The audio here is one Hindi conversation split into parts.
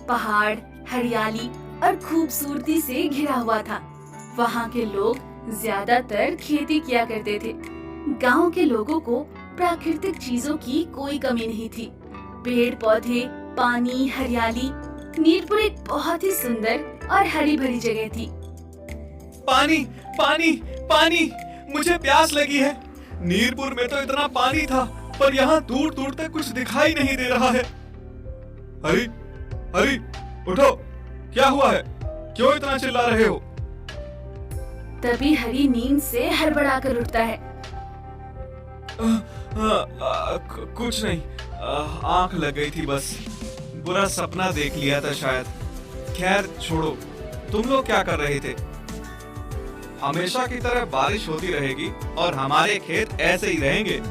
पहाड़, हरियाली और खूबसूरती से घिरा हुआ था। वहाँ के लोग ज्यादातर खेती किया करते थे। गांव के लोगों को प्राकृतिक चीजों की कोई कमी नहीं थी। पेड़ पौधे, पानी, हरियाली। नीरपुर एक बहुत ही सुंदर और हरी भरी जगह थी। पानी पानी पानी, मुझे प्यास लगी है। नीरपुर में तो इतना पानी था, पर यहाँ दूर दूर तक कुछ दिखाई नहीं दे रहा है। हरी हरी, उठो, क्या हुआ है? क्यों इतना चिल्ला रहे हो? तभी हरी नींद से हड़बड़ाकर उठता है। कुछ नहीं, आंख लग गई थी बस। बुरा सपना देख लिया था शायद। खैर छोड़ो, तुम लोग क्या कर रहे थे? हमेशा की तरह बारिश होती रहेगी और हमारे खेत ऐसे ही रहेंगे।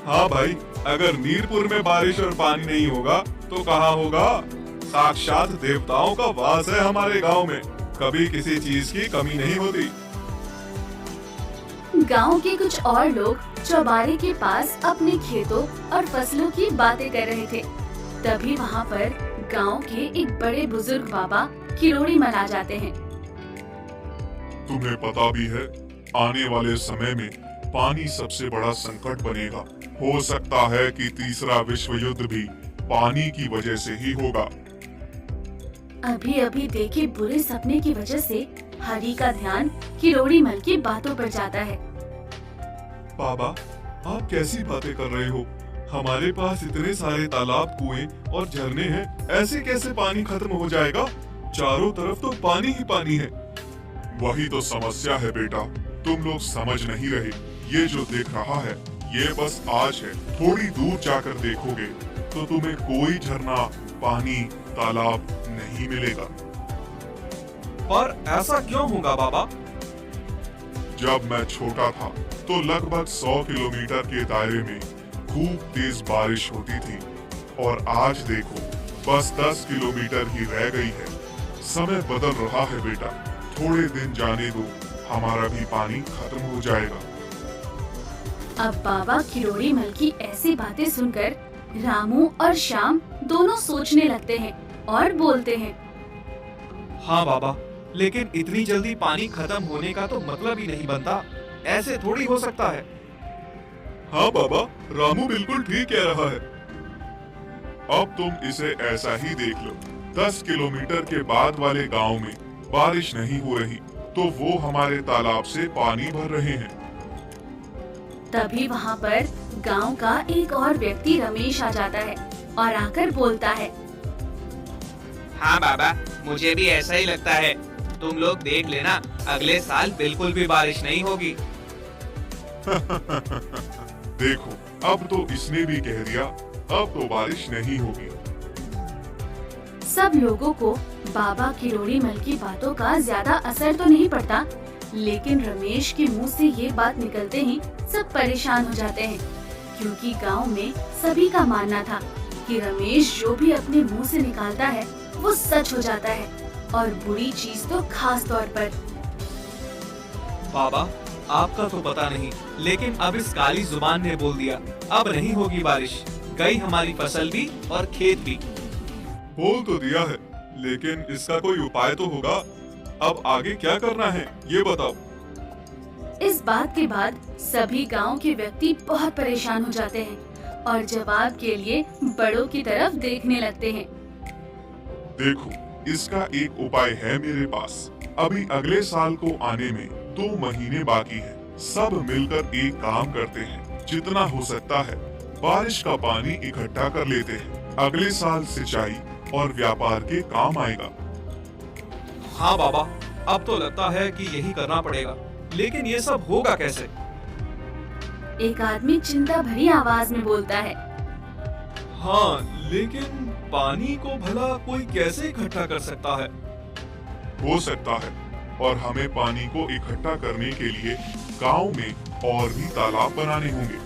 हाँ भाई, अगर नीरपुर में बारिश और पानी नहीं होगा तो कहाँ होगा? साक्षात देवताओं का वास है हमारे गांव में। कभी किसी चीज की कमी नहीं होती। गांव के कुछ और लोग चौबारे के पास अपने खेतों और फसलों की बातें कर रहे थे। तभी वहाँ पर गांव के एक बड़े बुजुर्ग बाबा किरोड़ी मल आ जाते हैं। तुम्हें पता भी है, आने वाले समय में पानी सबसे बड़ा संकट बनेगा। हो सकता है कि तीसरा विश्व युद्ध भी पानी की वजह से ही होगा। अभी अभी देखे बुरे सपने की वजह से हरी का ध्यान किरोड़ी मल की बातों पर जाता है। बाबा, आप कैसी बातें कर रहे हो? हमारे पास इतने सारे तालाब, कुएं और झरने हैं, ऐसे कैसे पानी खत्म हो जाएगा? चारों तरफ तो पानी ही पानी है। वही तो समस्या है बेटा, तुम लोग समझ नहीं रहे। ये जो देख रहा है, ये बस आज है। थोड़ी दूर जाकर देखोगे तो तुम्हें कोई झरना, पानी, तालाब नहीं मिलेगा। पर ऐसा क्यों होगा बाबा? जब मैं छोटा था तो लगभग 100 किलोमीटर के दायरे में खूब तेज बारिश होती थी, और आज देखो बस 10 किलोमीटर ही रह गई है। समय बदल रहा है बेटा, थोड़े दिन जाने दो, हमारा भी पानी खत्म हो जाएगा। अब बाबा किरोड़ी मल की ऐसी बातें सुनकर रामू और श्याम दोनों सोचने लगते हैं और बोलते हैं। हाँ बाबा, लेकिन इतनी जल्दी पानी खत्म होने का तो मतलब ही नहीं बनता। ऐसे थोड़ी हो सकता है। हाँ बाबा, रामू बिल्कुल ठीक कह रहा है। अब तुम इसे ऐसा ही देख लो, 10 किलोमीटर के बाद वाले गांव में बारिश नहीं हो रही, तो वो हमारे तालाब से पानी भर रहे हैं। तभी वहाँ पर गांव का एक और व्यक्ति रमेश आ जाता है और आकर बोलता है। हाँ बाबा, मुझे भी ऐसा ही लगता है। तुम लोग देख लेना, अगले साल बिल्कुल भी बारिश नहीं होगी। देखो, अब तो इसने भी कह दिया, अब तो बारिश नहीं होगी। सब लोगों को बाबा किरोड़ी मल की बातों का ज्यादा असर तो नहीं पड़ता, लेकिन रमेश के मुंह से ये बात निकलते ही सब परेशान हो जाते हैं, क्योंकि गांव में सभी का मानना था कि रमेश जो भी अपने मुंह से निकालता है वो सच हो जाता है, और बुरी चीज तो खास तौर पर। बाबा, आपका तो पता नहीं, लेकिन अब इस काली जुबान ने बोल दिया, अब नहीं होगी बारिश। गई हमारी फसल भी और खेत भी। बोल तो दिया है, लेकिन इसका कोई उपाय तो होगा। अब आगे क्या करना है, ये बताओ। इस बात के बाद सभी गांव के व्यक्ति बहुत परेशान हो जाते हैं और जवाब के लिए बड़ों की तरफ देखने लगते हैं। देखो, इसका एक उपाय है मेरे पास। अभी अगले साल को आने में 2 महीने बाकी है। सब मिलकर एक काम करते हैं, जितना हो सकता है बारिश का पानी इकट्ठा कर लेते हैं। अगले साल सिंचाई और व्यापार के काम आएगा। हाँ बाबा, अब तो लगता है कि यही करना पड़ेगा, लेकिन ये सब होगा कैसे? एक आदमी चिंता भरी आवाज में बोलता है। हाँ, लेकिन पानी को भला कोई कैसे इकट्ठा कर सकता है? हो सकता है, और हमें पानी को इकट्ठा करने के लिए गांव में और भी तालाब बनाने होंगे।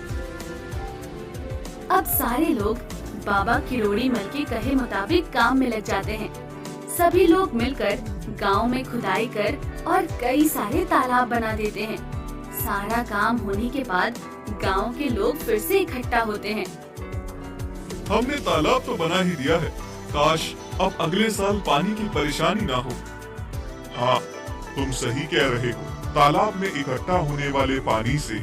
अब सारे लोग बाबा किरोड़ी मल के कहे मुताबिक काम में लग जाते हैं। सभी लोग मिलकर गांव में खुदाई कर और कई सारे तालाब बना देते हैं। सारा काम होने के बाद गांव के लोग फिर से इकट्ठा होते हैं। हमने तालाब तो बना ही दिया है, काश अब अगले साल पानी की परेशानी ना हो। हाँ, तुम सही कह रहे हो। तालाब में इकट्ठा होने वाले पानी से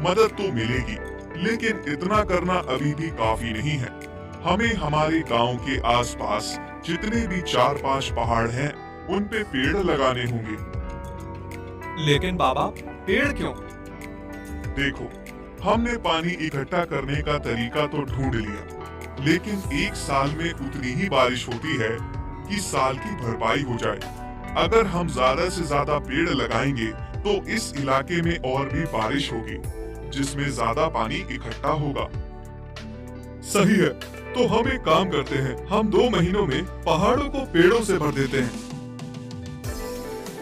मदद तो मिलेगी, लेकिन इतना करना अभी भी काफी नहीं है। हमें हमारे गांव के आसपास जितने भी 4-5 पहाड़ हैं, उन पे पेड़ लगाने होंगे। लेकिन बाबा, पेड़ क्यों? देखो, हमने पानी इकट्ठा करने का तरीका तो ढूंढ लिया, लेकिन एक साल में उतनी ही बारिश होती है कि साल की भरपाई हो जाए। अगर हम ज्यादा से ज्यादा पेड़ लगाएंगे तो इस इलाके में और भी बारिश होगी, जिसमें ज्यादा पानी इकट्ठा होगा। सही है, तो हम एक काम करते हैं, हम 2 महीनों में पहाड़ों को पेड़ों से भर देते हैं।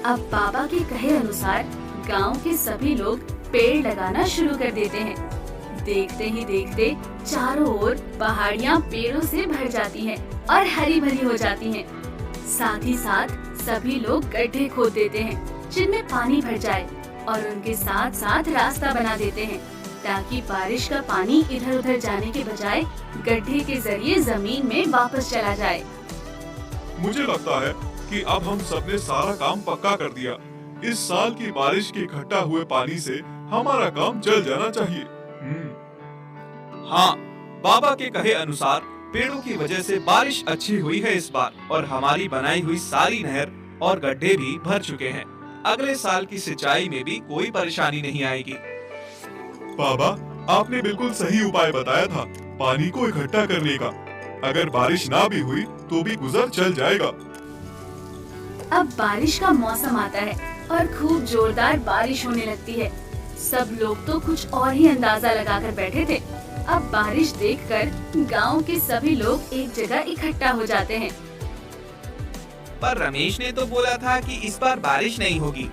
अब बाबा के कहे अनुसार गांव के सभी लोग पेड़ लगाना शुरू कर देते हैं। देखते ही देखते चारों ओर पहाड़ियाँ पेड़ों से भर जाती हैं और हरी भरी हो जाती हैं। साथ ही साथ सभी लोग गड्ढे खोद देते हैं जिनमें पानी भर जाए और उनके साथ साथ रास्ता बना देते हैं, ताकि बारिश का पानी इधर उधर जाने के बजाय गड्ढे के जरिए जमीन में वापस चला जाए। मुझे लगता है कि अब हम सबने सारा काम पक्का कर दिया। इस साल की बारिश के इकट्ठा हुए पानी से हमारा काम चल जाना चाहिए। हाँ, बाबा के कहे अनुसार पेड़ों की वजह से बारिश अच्छी हुई है इस बार, और हमारी बनाई हुई सारी नहर और गड्ढे भी भर चुके हैं। अगले साल की सिंचाई में भी कोई परेशानी नहीं आएगी। बाबा, आपने बिल्कुल सही उपाय बताया था पानी को इकट्ठा करने का। अगर बारिश ना भी हुई तो भी गुजर चल जाएगा। अब बारिश का मौसम आता है और खूब जोरदार बारिश होने लगती है। सब लोग तो कुछ और ही अंदाजा लगाकर बैठे थे। अब बारिश देखकर गांव के सभी लोग एक जगह इकट्ठा हो जाते हैं। पर रमेश ने तो बोला था कि इस बार बारिश नहीं होगी।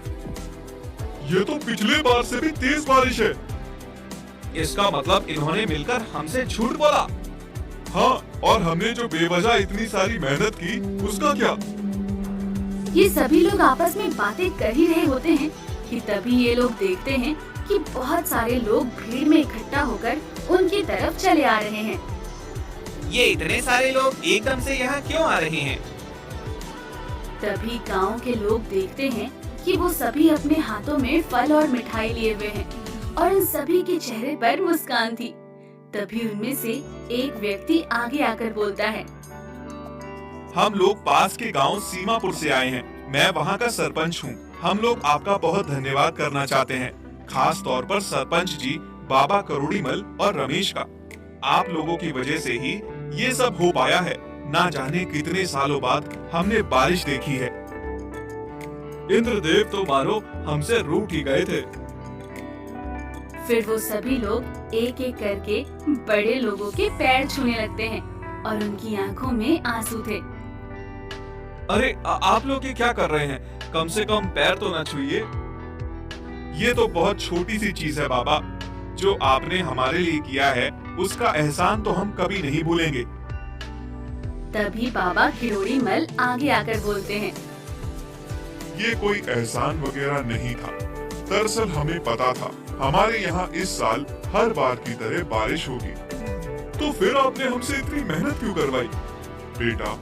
ये तो पिछले बार से भी तेज बारिश है। इसका मतलब इन्होंने मिलकर हमसे झूठ बोला। हाँ, और हमने जो बेवजह इतनी सारी मेहनत की, उसका क्या? ये सभी लोग आपस में बातें कर ही रहे होते हैं कि तभी ये लोग देखते हैं कि बहुत सारे लोग भीड़ में इकट्ठा होकर उनकी तरफ चले आ रहे हैं। ये इतने सारे लोग एकदम से यहाँ क्यों आ रहे हैं? तभी गांव के लोग देखते हैं कि वो सभी अपने हाथों में फल और मिठाई लिए हुए हैं और उन सभी के चेहरे पर मुस्कान थी। तभी उनमें से एक व्यक्ति आगे आकर बोलता है, हम लोग पास के गांव सीमापुर से आए हैं। मैं वहां का सरपंच हूं। हम लोग आपका बहुत धन्यवाद करना चाहते हैं, खास तौर पर सरपंच जी, बाबा करोड़ीमल और रमेश का। आप लोगों की वजह से ही ये सब हो पाया है। ना जाने कितने सालों बाद हमने बारिश देखी है। इंद्रदेव तो मानो हमसे रूठ ही गए थे। फिर वो सभी लोग एक एक करके बड़े लोगों के पैर छूने लगते हैं और उनकी आंखों में आंसू थे। अरे आप लोग ये क्या कर रहे हैं? कम से कम पैर तो न छूइए। ये तो बहुत छोटी सी चीज है बाबा। जो आपने हमारे लिए किया है उसका एहसान तो हम कभी नहीं भूलेंगे। तभी बाबा किरोड़ीमल आगे आकर बोलते हैं, ये कोई एहसान वगैरह नहीं था। दरअसल हमें पता था हमारे यहाँ इस साल हर बार की तरह बारिश होगी। तो फिर आपने हमसे इतनी मेहनत क्यों करवाई? बेटा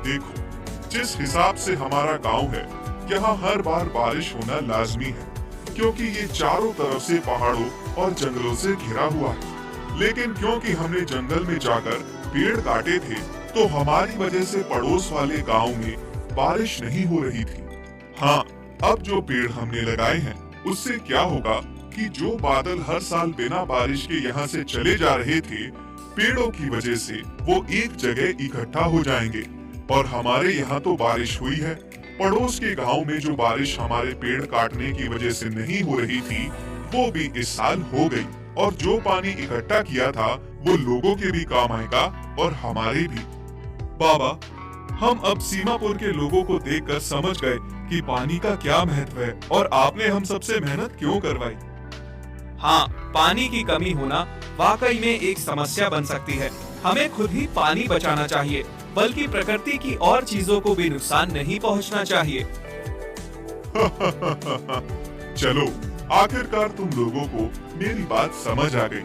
देखो, जिस हिसाब से हमारा गांव है, यहाँ हर बार बारिश होना लाजमी है, क्योंकि ये चारों तरफ से पहाड़ों और जंगलों से घिरा हुआ है। लेकिन क्योंकि हमने जंगल में जाकर पेड़ काटे थे, तो हमारी वजह से पड़ोस वाले गांव में बारिश नहीं हो रही थी। हाँ, अब जो पेड़ हमने लगाए हैं, उससे क्या होगा कि जो बादल हर साल बिना बारिश के यहाँ से चले जा रहे थे, पेड़ों की वजह से वो एक जगह इकट्ठा हो जाएंगे। और हमारे यहाँ तो बारिश हुई है, पड़ोस के गांव में जो बारिश हमारे पेड़ काटने की वजह से नहीं हो रही थी, वो भी इस साल हो गई। और जो पानी इकट्ठा किया था, वो लोगों के भी काम आएगा और हमारे भी। बाबा, हम अब सीमापुर के लोगों को देखकर समझ गए कि पानी का क्या महत्व है और आपने हम सबसे मेहनत क्यों करवाई। हाँ, पानी की कमी होना वाकई में एक समस्या बन सकती है। हमें खुद ही पानी बचाना चाहिए, बल्कि प्रकृति की और चीजों को भी नुकसान नहीं पहुंचना चाहिए। चलो, आखिरकार तुम लोगों को मेरी बात समझ आ गई।